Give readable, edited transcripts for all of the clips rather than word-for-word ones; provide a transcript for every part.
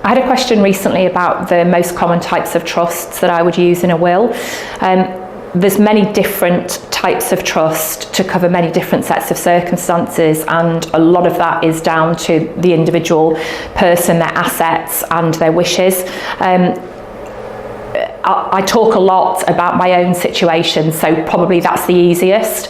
I had a question recently about the most common types of trusts that I would use in a will. There's many different types of trust to cover many different sets of circumstances, and a lot of that is down to the individual person, their assets and their wishes. I talk a lot about my own situation, so probably that's the easiest.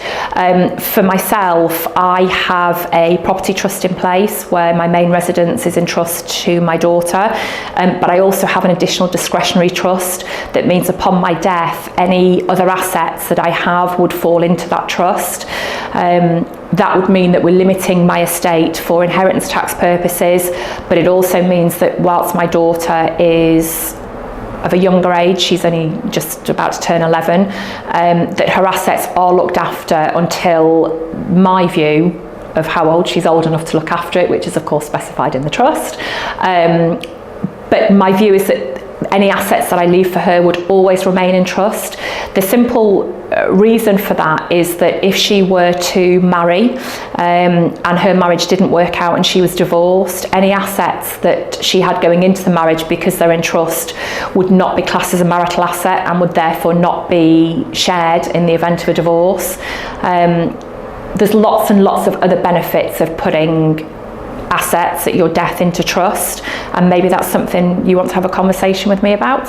For myself, I have a property trust in place where my main residence is in trust to my daughter, but I also have an additional discretionary trust that means upon my death, any other assets that I have would fall into that trust. That would mean that we're limiting my estate for inheritance tax purposes, but it also means that whilst my daughter is of a younger age, she's only just about to turn 11, that her assets are looked after until my view of how old she's old enough to look after it, which is of course specified in the trust. But my view is that any assets that I leave for her would always remain in trust. The simple reason for that is that if she were to marry and her marriage didn't work out and she was divorced, any assets that she had going into the marriage, because they're in trust, would not be classed as a marital asset and would therefore not be shared in the event of a divorce. There's lots and lots of other benefits of putting assets at your death into trust, and maybe that's something you want to have a conversation with me about.